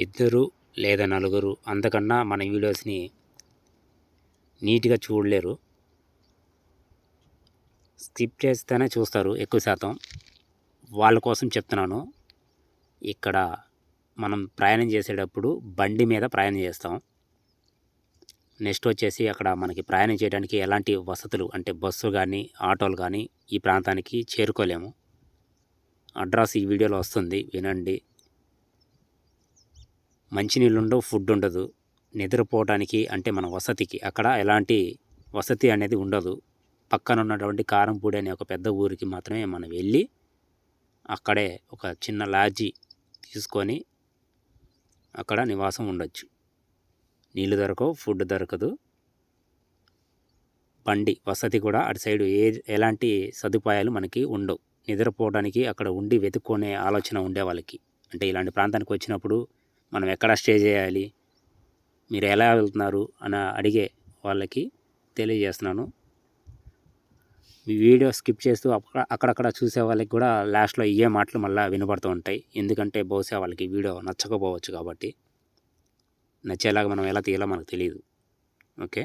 ఇద్దరు లేదా నలుగురు అంతకన్నా మన వీడియోస్ని నీట్గా చూడలేరు. స్కిప్ చేస్తేనే చూస్తారు ఎక్కువ శాతం. వాళ్ళ కోసం చెప్తున్నాను. ఇక్కడ మనం ప్రయాణం చేసేటప్పుడు బండి మీద ప్రయాణం చేస్తాం. నెక్స్ట్ వచ్చేసి అక్కడ మనకి ప్రయాణం చేయడానికి ఎలాంటి వసతులు అంటే బస్సు కానీ ఆటోలు కానీ ఈ ప్రాంతానికి చేరుకోలేము. అడ్రస్ ఈ వీడియోలో వస్తుంది, వినండి. మంచినీళ్ళు ఉండవు, ఫుడ్ ఉండదు. నిద్రపోవడానికి అంటే మన వసతికి అక్కడ ఎలాంటి వసతి అనేది ఉండదు. పక్కన ఉన్నటువంటి కారంపూడి అనే ఒక పెద్ద ఊరికి మాత్రమే మనం వెళ్ళి అక్కడే ఒక చిన్న లాడ్జి తీసుకొని అక్కడ నివాసం ఉండొచ్చు. నీళ్ళు దొరకవు, ఫుడ్ దొరకదు, బండి వసతి కూడా అటు సైడు ఎలాంటి సదుపాయాలు మనకి ఉండవు. నిద్రపోవడానికి అక్కడ ఉండి వెతుక్కునే ఆలోచన ఉండే వాళ్ళకి, అంటే ఇలాంటి ప్రాంతానికి వచ్చినప్పుడు మనం ఎక్కడ స్టే చేయాలి, మీరు ఎలా వెళ్తున్నారు అని అడిగే వాళ్ళకి తెలియజేస్తున్నాను. మీ వీడియో స్కిప్ చేస్తూ అక్కడక్కడ చూసే వాళ్ళకి కూడా లాస్ట్లో ఇవే మాటలు మళ్ళీ వినపడుతూ ఉంటాయి. ఎందుకంటే బహుశా వాళ్ళకి వీడియో నచ్చకపోవచ్చు కాబట్టి. నచ్చేలాగా మనం ఎలా తీయాలో మనకు తెలియదు. ఓకే,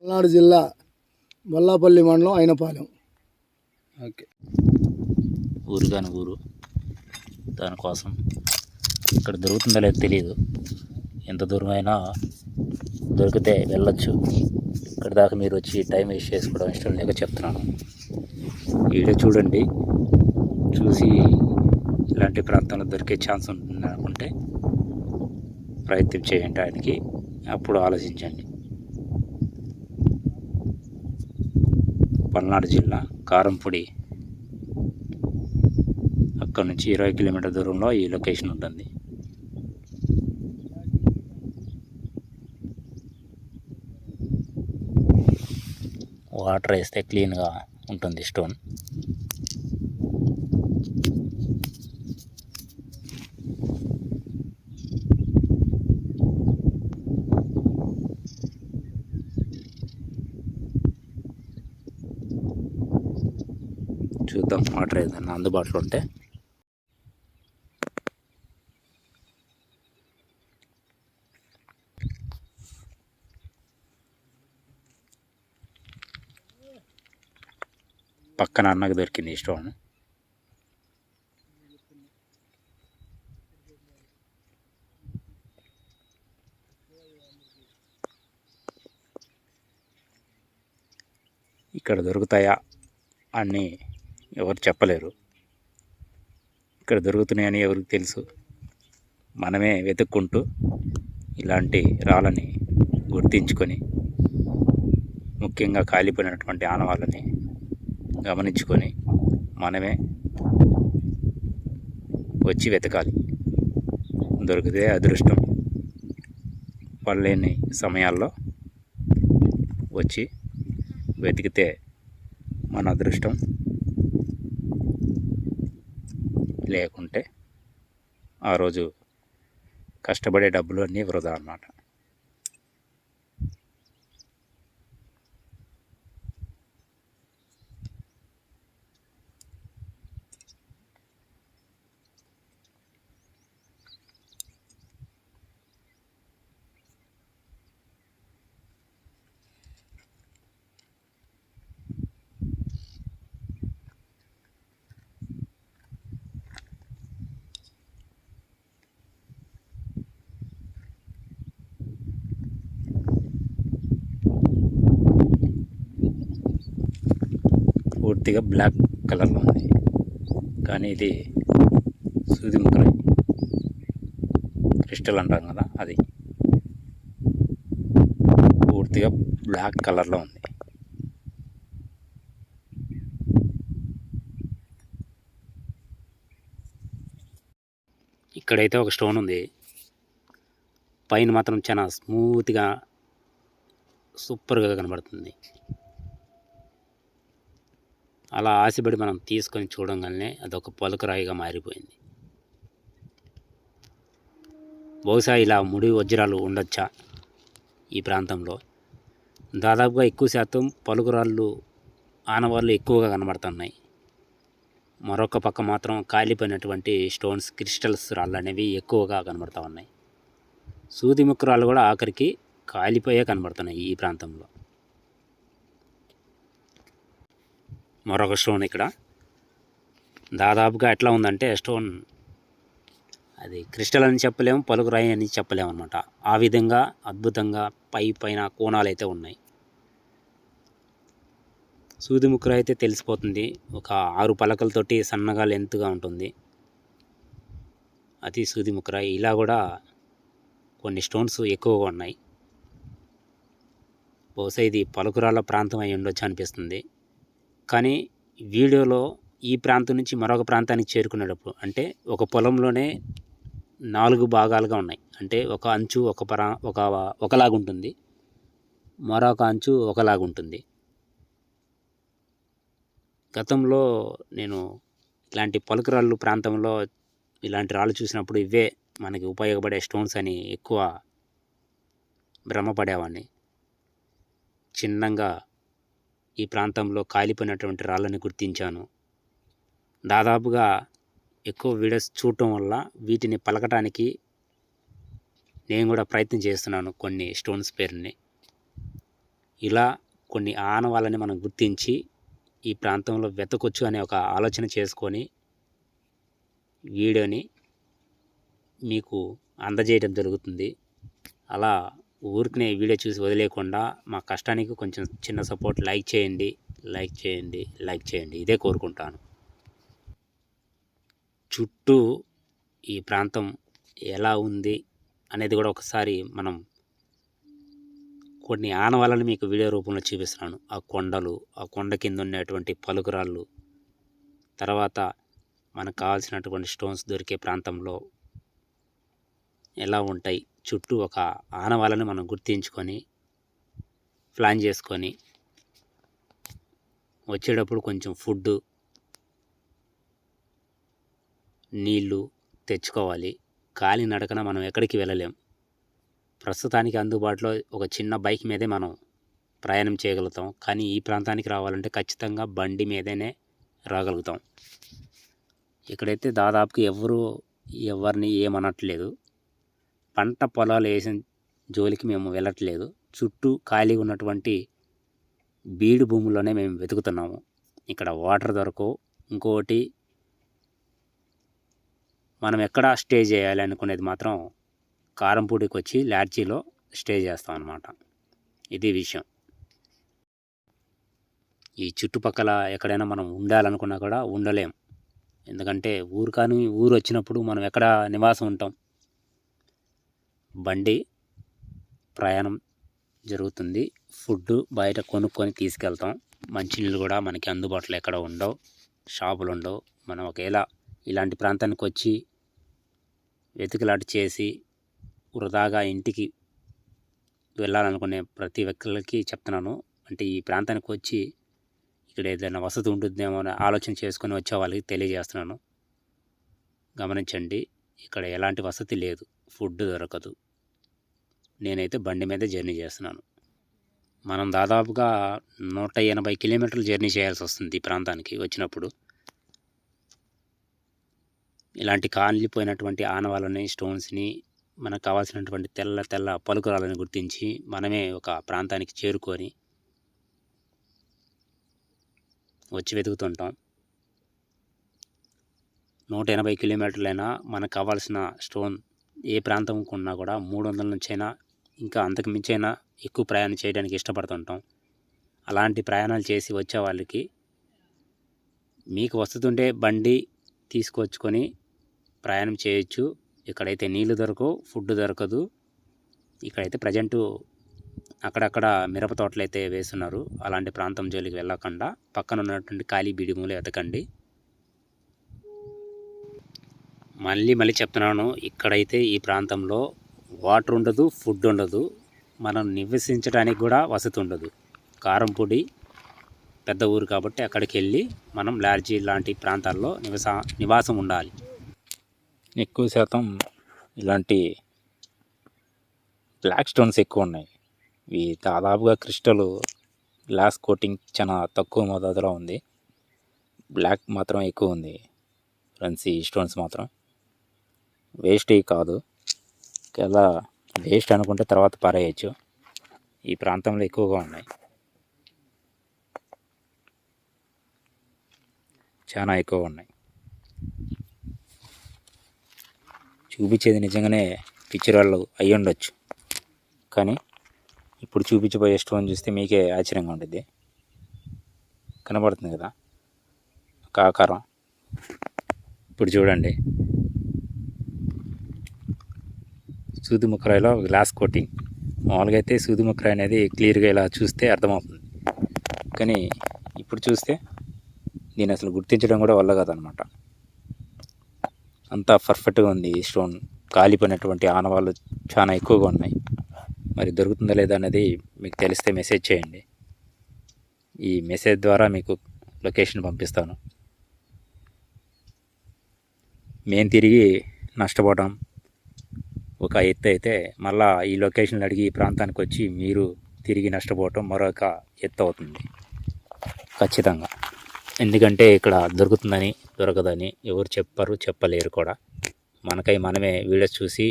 పల్నాడు జిల్లా బొల్లాపల్లి మండలం అయినపాలెం. ఓకే, ఊరు కాని ఊరు. దానికోసం ఇక్కడ దొరుకుతుందో లేదో తెలియదు. ఎంత దూరం అయినా దొరికితే వెళ్ళొచ్చు. ఇక్కడ దాకా మీరు వచ్చి టైం వేస్ట్ చేసుకోవడం ఇష్టం లేక చెప్తున్నాను. వీడియో చూడండి, చూసి ఇలాంటి ప్రాంతంలో దొరికే ఛాన్స్ ఉంటుంది అనుకుంటే ప్రయత్నం చేయండి ఆయనకి, అప్పుడు ఆలోచించండి. పల్నాడు జిల్లా కారంపూడి, అక్కడ నుంచి 20 కిలోమీటర్ దూరంలో ఈ లొకేషన్ ఉంటుంది. వాటర్ వేస్తే క్లీన్గా ఉంటుంది స్టోన్. చూద్దాం వాటర్ ఏదన్నా అందుబాటులో ఉంటే. పక్కన అన్నకు దొరికింది స్టోన్. ఇక్కడ దొరుకుతాయా అని ఎవరు చెప్పలేరు. ఇక్కడ దొరుకుతున్నాయని ఎవరికి తెలుసు. మనమే వెతుక్కుంటూ ఇలాంటి రాళ్ళని గుర్తించుకొని, ముఖ్యంగా కాలిపోయినటువంటి ఆనవాళ్ళని గమనించుకొని మనమే వచ్చి వెతకాలి. దొరికితే అదృష్టం, పడలేని సమయాల్లో వచ్చి వెతికితే మన అదృష్టం, లేకుంటే ఆ రోజు కష్టపడే డబ్బులు అన్నీ వృధా అన్నమాట. పూర్తిగా బ్లాక్ కలర్లో ఉంది, కానీ ఇది సూది ముక్కలు క్రిస్టల్ అంటాం కదా, అది పూర్తిగా బ్లాక్ కలర్లో ఉంది. ఇక్కడైతే ఒక స్టోన్ ఉంది. పైన మాత్రం చాలా స్మూత్గా సూపర్గా కనబడుతుంది. అలా ఆశపడి మనం తీసుకొని చూడంగానే అదొక పలుకురాయిగా మారిపోయింది. బహుశా ఇలా ముడి వజ్రాలు ఉండొచ్చా ఈ ప్రాంతంలో? దాదాపుగా ఎక్కువ శాతం పలుకురాళ్ళు ఆనవాళ్ళు ఎక్కువగా కనబడుతున్నాయి. మరొక పక్క మాత్రం కాలిపోయినటువంటి స్టోన్స్, క్రిస్టల్స్ రాళ్ళు అనేవి ఎక్కువగా కనబడుతూ ఉన్నాయి. సూది ముక్కు రాళ్ళు కూడా ఆఖరికి కాలిపోయే కనబడుతున్నాయి ఈ ప్రాంతంలో. మరొక స్టోన్ ఇక్కడ దాదాపుగా ఎట్లా ఉందంటే స్టోన్ అది క్రిస్టల్ అని చెప్పలేము, పలుకురాయి అని చెప్పలేము అనమాట. ఆ విధంగా అద్భుతంగా పైన కోణాలు అయితే ఉన్నాయి. సూది ముక్కురాయి అయితే తెలిసిపోతుంది. ఒక 6 పలకలతోటి సన్నగా లెంత్గా ఉంటుంది. అది సూది ముక్కురాయి. ఇలా కూడా కొన్ని స్టోన్స్ ఎక్కువగా ఉన్నాయి. బహుశా ఇది పలుకురాళ్ళ ప్రాంతం అయి ఉండొచ్చు అనిపిస్తుంది. కానీ వీడియోలో ఈ ప్రాంతం నుంచి మరొక ప్రాంతానికి చేరుకునేటప్పుడు అంటే ఒక పొలంలోనే 4 భాగాలుగా ఉన్నాయి. అంటే ఒక అంచు ఒకలాగుంటుంది, మరొక అంచు ఒకలాగుంటుంది. గతంలో నేను ఇలాంటి పలుకురాళ్ళు ప్రాంతంలో ఇలాంటి రాళ్ళు చూసినప్పుడు ఇవే మనకి ఉపయోగపడే స్టోన్స్ అని ఎక్కువ భ్రమపడేవాడిని. చిన్నంగా ఈ ప్రాంతంలో కాలిపోయినటువంటి రాళ్ళని గుర్తించాను. దాదాపుగా ఎక్కువ వీడియోస్ చూడటం వల్ల వీటిని పలకటానికి నేను కూడా ప్రయత్నం చేస్తున్నాను కొన్ని స్టోన్స్ పేరుని. ఇలా కొన్ని ఆనవాళ్ళని మనం గుర్తించి ఈ ప్రాంతంలో వెతకొచ్చు అనే ఒక ఆలోచన చేసుకొని వీడియోని మీకు అందజేయడం జరుగుతుంది. అలా ఊరికనే వీడియో చూసి వదిలేయకుండా మా కష్టానికి కొంచెం చిన్న సపోర్ట్ లైక్ చేయండి. ఇదే కోరుకుంటాను. చుట్టూ ఈ ప్రాంతం ఎలా ఉంది అనేది కూడా ఒకసారి మనం కొన్ని ఆనవాళ్ళని మీకు వీడియో రూపంలో చూపిస్తున్నాను. ఆ కొండలు, ఆ కొండ కింద ఉన్నటువంటి పలుకురాళ్ళు, తర్వాత మనకు కావాల్సినటువంటి స్టోన్స్ దొరికే ప్రాంతంలో ఎలా ఉంటాయి, చుట్టూ ఒక ఆనవాళ్ళని మనం గుర్తించుకొని ప్లాన్ చేసుకొని వచ్చేటప్పుడు కొంచెం ఫుడ్డు, నీళ్ళు తెచ్చుకోవాలి. కాలినడకన మనం ఎక్కడికి వెళ్ళలేం. ప్రస్తుతానికి అందుబాటులో ఒక చిన్న బైక్ మీదే మనం ప్రయాణం చేయగలుగుతాం. కానీ ఈ ప్రాంతానికి రావాలంటే ఖచ్చితంగా బండి మీదనే రాగలుగుతాం. ఇక్కడైతే దాదాపుగా ఎవరిని ఏమనట్లేదు. పంట పొలాలు వేసిన జోలికి మేము వెళ్ళట్లేదు. చుట్టూ ఖాళీగా ఉన్నటువంటి బీడు భూముల్లోనే మేము వెతుకుతున్నాము. ఇక్కడ వాటర్ దొరకవు. ఇంకోటి మనం ఎక్కడ స్టే చేయాలి అనుకునేది మాత్రం కారంపూడికి వచ్చి లాడ్జీలో స్టే చేస్తాం అన్నమాట. ఇది విషయం. ఈ చుట్టుపక్కల ఎక్కడైనా మనం ఉండాలనుకున్నా కూడా ఉండలేం. ఎందుకంటే ఊరు వచ్చినప్పుడు మనం ఎక్కడ నివాసం ఉంటాం. బండి ప్రయాణం జరుగుతుంది. ఫుడ్ బయట కొనుక్కొని తీసుకెళ్తాం. మంచినీళ్ళు కూడా మనకి అందుబాటులో ఎక్కడ ఉండవు, షాపులు ఉండవు. మనం ఒకవేళ ఇలాంటి ప్రాంతానికి వచ్చి వెతుకులాట చేసి వృధాగా ఇంటికి వెళ్ళాలనుకునే ప్రతి ఒక్కరికి చెప్తున్నాను. అంటే ఈ ప్రాంతానికి వచ్చి ఇక్కడ ఏదైనా వసతి ఉంటుందేమో అని ఆలోచన చేసుకొని వచ్చే వాళ్ళకి తెలియజేస్తున్నాను. గమనించండి, ఇక్కడ ఎలాంటి వసతి లేదు, ఫుడ్ దొరకదు. నేనైతే బండి మీద జర్నీ చేస్తున్నాను. మనం దాదాపుగా 180 కిలోమీటర్లు జర్నీ చేయాల్సి వస్తుంది ఈ ప్రాంతానికి వచ్చినప్పుడు. ఇలాంటి కాలిపోయినటువంటి ఆనవాళ్ళని, స్టోన్స్ని, మనకు కావాల్సినటువంటి తెల్ల పలుకురాలను గుర్తించి మనమే ఒక ప్రాంతానికి చేరుకొని వచ్చి వెతుకుతుంటాం. 180 కిలోమీటర్లైనా మనకు కావాల్సిన స్టోన్ ఏ ప్రాంతంకు ఉన్నా కూడా 300 నుంచైనా ఇంకా అంతకు మించైనా ఎక్కువ ప్రయాణం చేయడానికి ఇష్టపడుతుంటాం. అలాంటి ప్రయాణాలు చేసి వచ్చే వాళ్ళకి మీకు వస్తుంటే బండి తీసుకొచ్చుకొని ప్రయాణం చేయొచ్చు. ఇక్కడైతే నీళ్లు దొరకవు, ఫుడ్ దొరకదు. ఇక్కడైతే ప్రజెంటు అక్కడక్కడ మిరప తోటలు అయితే వేస్తున్నారు. అలాంటి ప్రాంతం జోలికి వెళ్ళకుండా పక్కన ఉన్నటువంటి ఖాళీ బిడిములు వెతకండి. మళ్ళీ చెప్తున్నాను, ఇక్కడైతే ఈ ప్రాంతంలో వాటర్ ఉండదు, ఫుడ్ ఉండదు, మనం నివసించడానికి కూడా వసతి ఉండదు. కారంపూడి పెద్ద ఊరు కాబట్టి అక్కడికి వెళ్ళి మనం లాడ్జీ లాంటి ప్రాంతాల్లో నివాసం ఉండాలి. ఎక్కువ శాతం ఇలాంటి బ్లాక్ స్టోన్స్ ఎక్కువ ఉన్నాయి. ఇవి దాదాపుగా క్రిస్టల్ గ్లాస్ కోటింగ్ చాలా తక్కువ మోతాదులో ఉంది. బ్లాక్ మాత్రం ఎక్కువ ఉంది ఫ్రెండ్స్. ఈ స్టోన్స్ మాత్రం వేస్ట్ కాదు, ఇలా వేస్ట్ అనుకుంటే తర్వాత పారేయచ్చు. ఈ ప్రాంతంలో ఎక్కువగా ఉన్నాయి, చాలా ఎక్కువ ఉన్నాయి. చూపించేది నిజంగానే పిక్చర్ వాళ్ళు అయ్యి ఉండొచ్చు, కానీ ఇప్పుడు చూపించబోయే స్టోన్ చూస్తే మీకే ఆశ్చర్యంగా ఉంటుంది. కనబడుతుంది కదా ఒక ఆకారం. ఇప్పుడు చూడండి, సూదిముక్కరాయిలో గ్లాస్ కోటింగ్. మామూలుగా అయితే సూదిముక్కరాయి అనేది క్లియర్గా ఇలా చూస్తే అర్థమవుతుంది, కానీ ఇప్పుడు చూస్తే దీన్ని అసలు గుర్తించడం కూడా వల్ల కాదనమాట. అంతా పర్ఫెక్ట్గా ఉంది. ఈ స్టోన్ కాలిపోయినటువంటి ఆనవాళ్ళు చాలా ఎక్కువగా ఉన్నాయి. మరి దొరుకుతుందా లేదా అనేది మీకు తెలిస్తే మెసేజ్ చేయండి. ఈ మెసేజ్ ద్వారా మీకు లొకేషన్ పంపిస్తాను. మేము తిరిగి నష్టపోవడం ఒక ఎత్తు అయితే, మళ్ళీ ఈ లొకేషన్లు అడిగి ఈ ప్రాంతానికి వచ్చి మీరు తిరిగి నష్టపోవటం మరొక ఎత్తు అవుతుంది ఖచ్చితంగా. ఎందుకంటే ఇక్కడ దొరుకుతుందని దొరకదని ఎవరు చెప్పలేరు కూడా. మనకై మనమే వీడియోస్ చూసి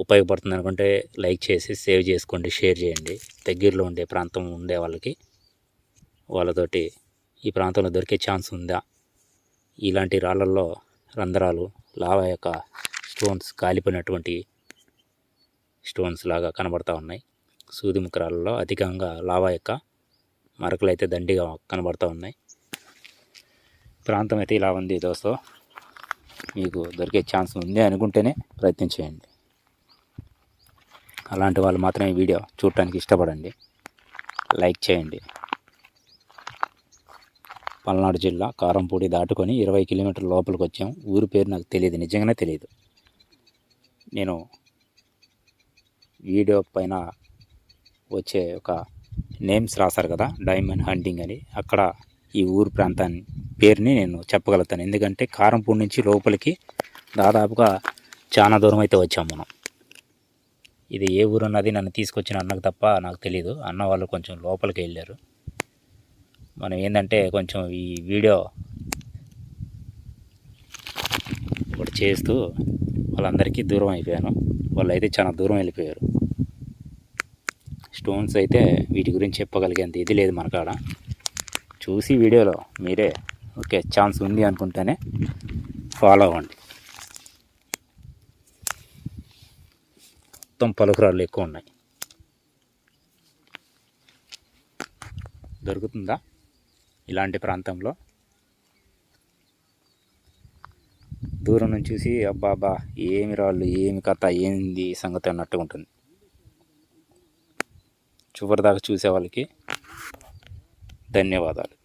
ఉపయోగపడుతుంది అనుకుంటే లైక్ చేసి సేవ్ చేసుకోండి, షేర్ చేయండి. దగ్గరలో ఉండే ప్రాంతం ఉండే వాళ్ళతోటి ఈ ప్రాంతంలో దొరికే ఛాన్స్ ఉందా, ఇలాంటి రాళ్ళల్లో రంధ్రాలు, లావా యొక్క స్టోన్స్, కాలిపోయినటువంటి స్టోన్స్ లాగా కనబడతా ఉన్నాయి. సూదిముక్కరాలలో అధికంగా లావా యొక్క మరకలు అయితే దండిగా కనబడతా ఉన్నాయి. ప్రాంతం అయితే ఇలా ఉంది దోస్తో. మీకు దొరికే ఛాన్స్ ఉంది అనుకుంటేనే ప్రయత్నం చేయండి. అలాంటి వాళ్ళు మాత్రమే ఈ వీడియో చూడటానికి ఇష్టపడండి, లైక్ చేయండి. పల్నాడు జిల్లా కారంపూడి దాటుకొని 20 కిలోమీటర్ల లోపలికి వచ్చాం. ఊరి పేరు నాకు తెలియదు, నిజంగానే తెలియదు. నేను వీడియో పైన వచ్చే ఒక నేమ్స్ రాశారు కదా, డైమండ్ హంటింగ్ అని, అక్కడ ఈ ఊరు ప్రాంతాన్ని పేరుని నేను చెప్పగలుగుతాను. ఎందుకంటే కారంపూడి నుంచి లోపలికి దాదాపుగా చాలా దూరం అయితే వచ్చాం మనం. ఇది ఏ ఊరు అన్నది నన్ను తీసుకొచ్చిన అన్నకు తప్ప నాకు తెలియదు. అన్న వాళ్ళు కొంచెం లోపలికి వెళ్ళారు. మనం ఏంటంటే కొంచెం ఈ వీడియో ఒకటి చేస్తూ వాళ్ళందరికీ దూరం అయిపోయాను. వాళ్ళు అయితే చాలా దూరం వెళ్ళిపోయారు. స్టోన్స్ అయితే వీటి గురించి చెప్పగలిగేంత ఇది లేదు మన కాడ. చూసి వీడియోలో మీరే ఓకే ఛాన్స్ ఉంది అనుకుంటేనే ఫాలో అవ్వండి. మొత్తం పలుకురాళ్ళు ఎక్కువ ఉన్నాయి. దొరుకుతుందా ఇలాంటి ప్రాంతంలో? దూరం నుంచి చూసి అబ్బాబా ఏమి రాళ్ళు, ఏమి కథ, ఏంది సంగతి అన్నట్టుగా ఉంటుంది. చివరిదాకా చూసే వాళ్ళకి ధన్యవాదాలు.